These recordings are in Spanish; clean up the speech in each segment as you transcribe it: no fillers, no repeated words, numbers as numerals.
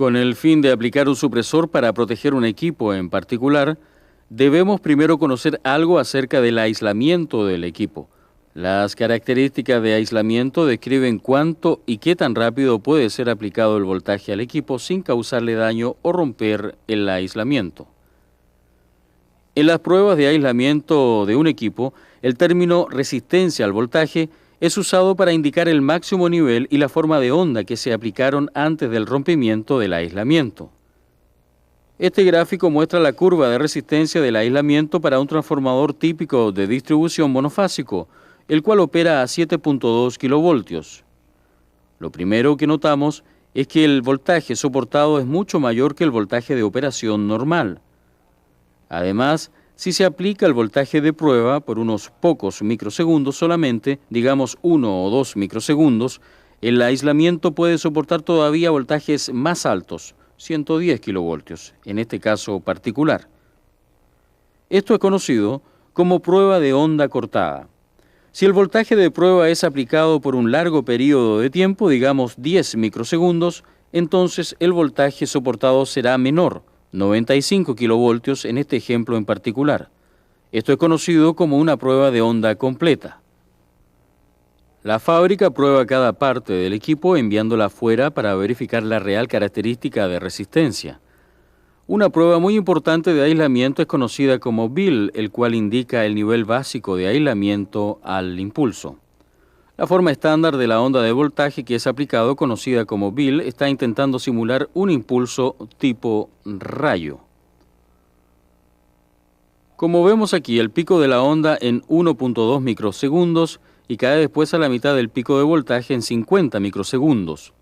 Con el fin de aplicar un supresor para proteger un equipo en particular, debemos primero conocer algo acerca del aislamiento del equipo. Las características de aislamiento describen cuánto y qué tan rápido puede ser aplicado el voltaje al equipo sin causarle daño o romper el aislamiento. En las pruebas de aislamiento de un equipo, el término resistencia al voltaje es usado para indicar el máximo nivel y la forma de onda que se aplicaron antes del rompimiento del aislamiento. Este gráfico muestra la curva de resistencia del aislamiento para un transformador típico de distribución monofásico, el cual opera a 7.2 kilovoltios. Lo primero que notamos es que el voltaje soportado es mucho mayor que el voltaje de operación normal. Además, si se aplica el voltaje de prueba por unos pocos microsegundos solamente, digamos 1 o 2 microsegundos, el aislamiento puede soportar todavía voltajes más altos, 110 kilovoltios, en este caso particular. Esto es conocido como prueba de onda cortada. Si el voltaje de prueba es aplicado por un largo periodo de tiempo, digamos 10 microsegundos, entonces el voltaje soportado será menor, 95 kilovoltios en este ejemplo en particular. Esto es conocido como una prueba de onda completa. La fábrica prueba cada parte del equipo enviándola afuera para verificar la real característica de resistencia. Una prueba muy importante de aislamiento es conocida como BIL, el cual indica el nivel básico de aislamiento al impulso. La forma estándar de la onda de voltaje que es aplicado, conocida como BIL, está intentando simular un impulso tipo rayo. Como vemos aquí, el pico de la onda en 1.2 microsegundos y cae después a la mitad del pico de voltaje en 50 microsegundos.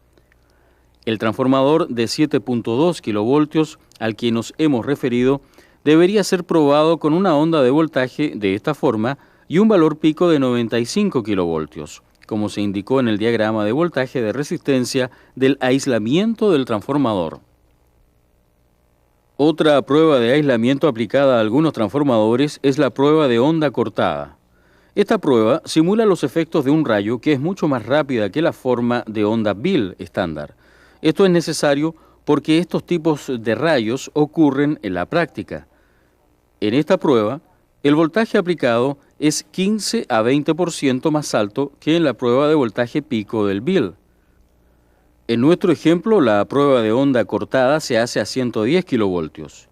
El transformador de 7.2 kilovoltios al que nos hemos referido debería ser probado con una onda de voltaje de esta forma y un valor pico de 95 kilovoltios, como se indicó en el diagrama de voltaje de resistencia del aislamiento del transformador. Otra prueba de aislamiento aplicada a algunos transformadores es la prueba de onda cortada. Esta prueba simula los efectos de un rayo que es mucho más rápida que la forma de onda BIL estándar. Esto es necesario porque estos tipos de rayos ocurren en la práctica. En esta prueba, el voltaje aplicado es 15 a 20% más alto que en la prueba de voltaje pico del BIL. En nuestro ejemplo, la prueba de onda cortada se hace a 110 kilovoltios.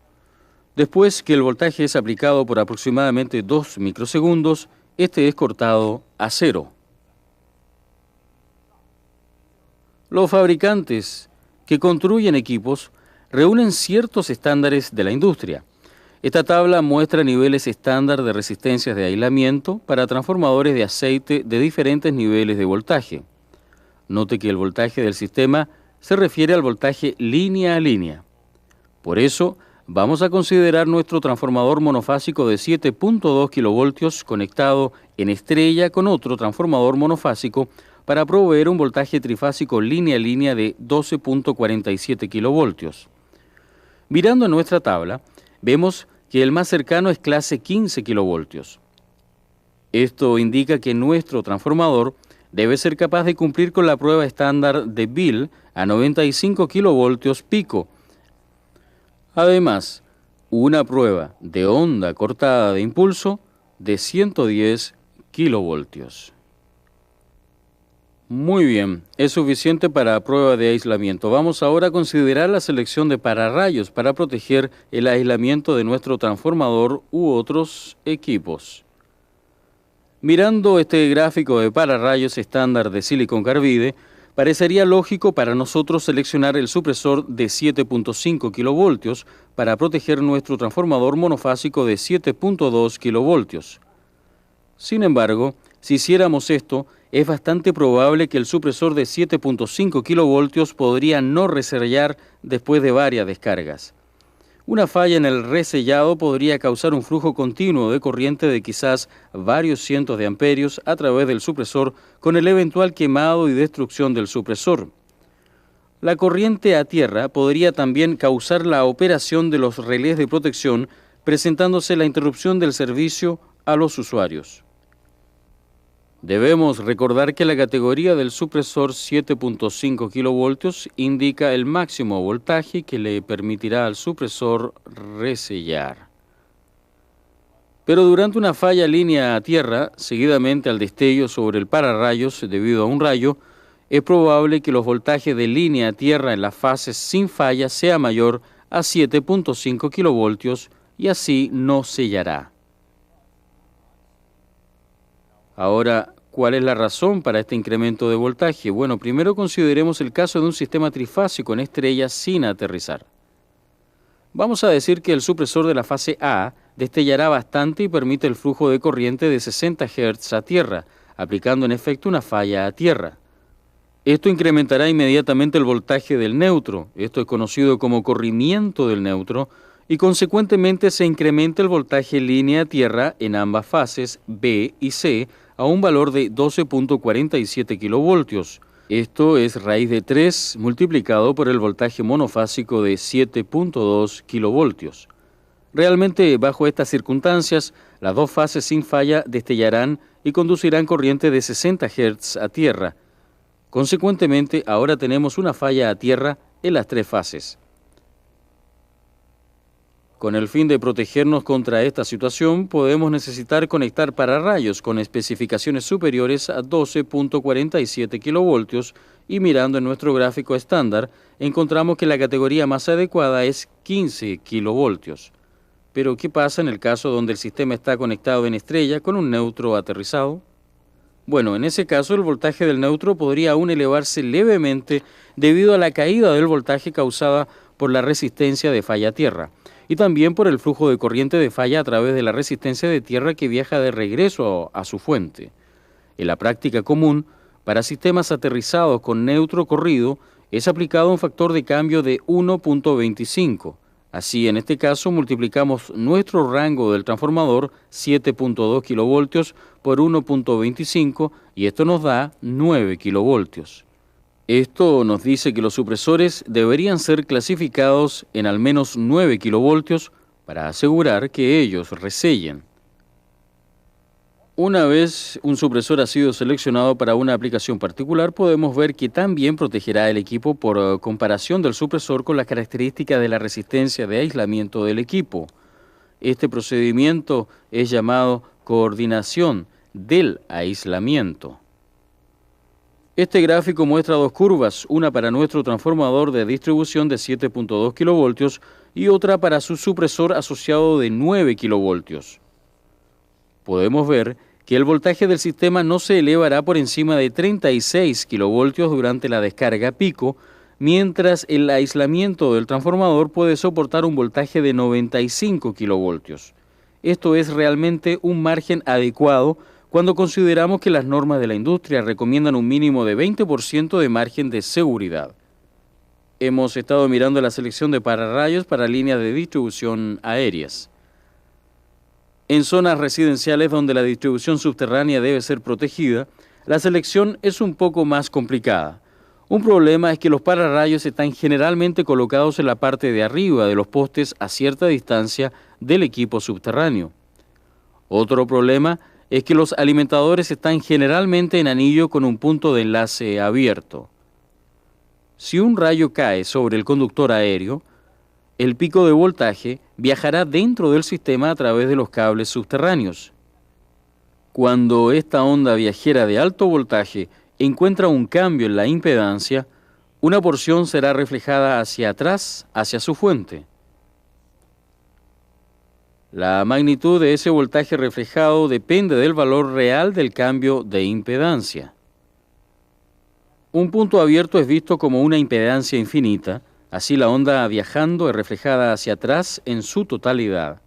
Después que el voltaje es aplicado por aproximadamente 2 microsegundos, este es cortado a 0. Los fabricantes que construyen equipos reúnen ciertos estándares de la industria. Esta tabla muestra niveles estándar de resistencias de aislamiento para transformadores de aceite de diferentes niveles de voltaje. Note que el voltaje del sistema se refiere al voltaje línea a línea. Por eso, vamos a considerar nuestro transformador monofásico de 7.2 kilovoltios conectado en estrella con otro transformador monofásico para proveer un voltaje trifásico línea a línea de 12.47 kilovoltios. Mirando nuestra tabla, vemos que el más cercano es clase 15 kilovoltios. Esto indica que nuestro transformador debe ser capaz de cumplir con la prueba estándar de BIL a 95 kilovoltios pico. Además, una prueba de onda cortada de impulso de 110 kilovoltios. Muy bien, es suficiente para prueba de aislamiento. Vamos ahora a considerar la selección de pararrayos para proteger el aislamiento de nuestro transformador u otros equipos. Mirando este gráfico de pararrayos estándar de silicón carbide, parecería lógico para nosotros seleccionar el supresor de 7.5 kilovoltios para proteger nuestro transformador monofásico de 7.2 kilovoltios. Sin embargo, si hiciéramos esto, es bastante probable que el supresor de 7.5 kilovoltios podría no resellar después de varias descargas. Una falla en el resellado podría causar un flujo continuo de corriente de quizás varios cientos de amperios a través del supresor con el eventual quemado y destrucción del supresor. La corriente a tierra podría también causar la operación de los relés de protección, presentándose la interrupción del servicio a los usuarios. Debemos recordar que la categoría del supresor 7.5 kilovoltios indica el máximo voltaje que le permitirá al supresor resellar. Pero durante una falla línea a tierra, seguidamente al destello sobre el pararrayos debido a un rayo, es probable que los voltajes de línea a tierra en las fases sin falla sea mayor a 7.5 kilovoltios y así no sellará. Ahora, ¿cuál es la razón para este incremento de voltaje? Bueno, primero consideremos el caso de un sistema trifásico en estrella sin aterrizar. Vamos a decir que el supresor de la fase A destellará bastante y permite el flujo de corriente de 60 Hz a tierra, aplicando en efecto una falla a tierra. Esto incrementará inmediatamente el voltaje del neutro, esto es conocido como corrimiento del neutro, y consecuentemente se incrementa el voltaje línea a tierra en ambas fases B y C a un valor de 12.47 kilovoltios. Esto es raíz de 3 multiplicado por el voltaje monofásico de 7.2 kilovoltios. Realmente, bajo estas circunstancias, las dos fases sin falla destellarán y conducirán corriente de 60 Hz a tierra. Consecuentemente, ahora tenemos una falla a tierra en las tres fases. Con el fin de protegernos contra esta situación, podemos necesitar conectar pararrayos con especificaciones superiores a 12.47 kilovoltios y mirando en nuestro gráfico estándar, encontramos que la categoría más adecuada es 15 kilovoltios. Pero, ¿qué pasa en el caso donde el sistema está conectado en estrella con un neutro aterrizado? Bueno, en ese caso el voltaje del neutro podría aún elevarse levemente debido a la caída del voltaje causada por la resistencia de falla a tierra y también por el flujo de corriente de falla a través de la resistencia de tierra que viaja de regreso a su fuente. En la práctica común, para sistemas aterrizados con neutro corrido, es aplicado un factor de cambio de 1.25. Así, en este caso, multiplicamos nuestro rango del transformador 7.2 kilovoltios por 1.25 y esto nos da 9 kilovoltios. Esto nos dice que los supresores deberían ser clasificados en al menos 9 kilovoltios para asegurar que ellos resellen. Una vez un supresor ha sido seleccionado para una aplicación particular, podemos ver que también protegerá el equipo por comparación del supresor con las características de la resistencia de aislamiento del equipo. Este procedimiento es llamado coordinación del aislamiento. Este gráfico muestra dos curvas, una para nuestro transformador de distribución de 7.2 kilovoltios y otra para su supresor asociado de 9 kilovoltios. Podemos ver que el voltaje del sistema no se elevará por encima de 36 kilovoltios durante la descarga pico, mientras el aislamiento del transformador puede soportar un voltaje de 95 kilovoltios. Esto es realmente un margen adecuado cuando consideramos que las normas de la industria recomiendan un mínimo de 20% de margen de seguridad. Hemos estado mirando la selección de pararrayos para líneas de distribución aéreas. En zonas residenciales donde la distribución subterránea debe ser protegida, la selección es un poco más complicada. Un problema es que los pararrayos están generalmente colocados en la parte de arriba de los postes a cierta distancia del equipo subterráneo. Otro problema es que los alimentadores están generalmente en anillo con un punto de enlace abierto. Si un rayo cae sobre el conductor aéreo, el pico de voltaje viajará dentro del sistema a través de los cables subterráneos. Cuando esta onda viajera de alto voltaje encuentra un cambio en la impedancia, una porción será reflejada hacia atrás, hacia su fuente. La magnitud de ese voltaje reflejado depende del valor real del cambio de impedancia. Un punto abierto es visto como una impedancia infinita, así la onda viajando es reflejada hacia atrás en su totalidad.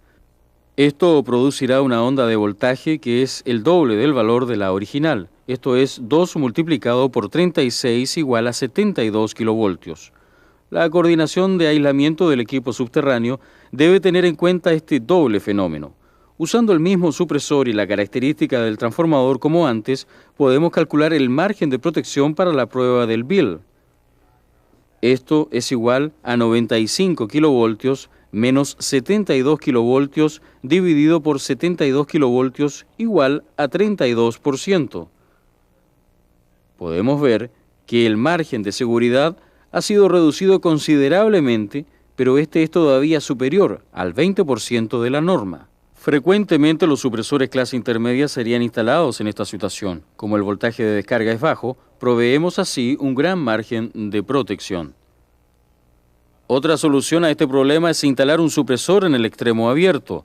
Esto producirá una onda de voltaje que es el doble del valor de la original, esto es 2 multiplicado por 36 igual a 72 kilovoltios. La coordinación de aislamiento del equipo subterráneo debe tener en cuenta este doble fenómeno. Usando el mismo supresor y la característica del transformador como antes, podemos calcular el margen de protección para la prueba del Bill. Esto es igual a 95 kilovoltios menos 72 kilovoltios dividido por 72 kilovoltios igual a 32%. podemos ver que el margen de seguridad ha sido reducido considerablemente, pero este es todavía superior al 20% de la norma. Frecuentemente los supresores clase intermedia serían instalados en esta situación. Como el voltaje de descarga es bajo, proveemos así un gran margen de protección. Otra solución a este problema es instalar un supresor en el extremo abierto.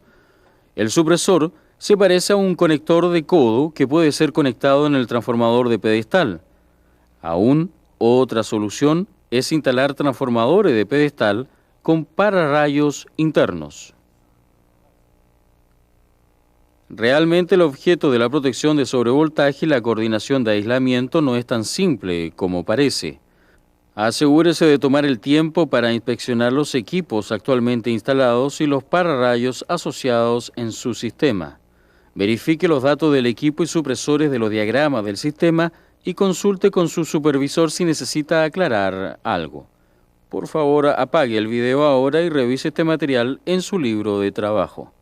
El supresor se parece a un conector de codo que puede ser conectado en el transformador de pedestal. Aún otra solución es instalar transformadores de pedestal con pararrayos internos. Realmente el objeto de la protección de sobrevoltaje y la coordinación de aislamiento no es tan simple como parece. Asegúrese de tomar el tiempo para inspeccionar los equipos actualmente instalados y los pararrayos asociados en su sistema. Verifique los datos del equipo y supresores de los diagramas del sistema y consulte con su supervisor si necesita aclarar algo. Por favor, apague el video ahora y revise este material en su libro de trabajo.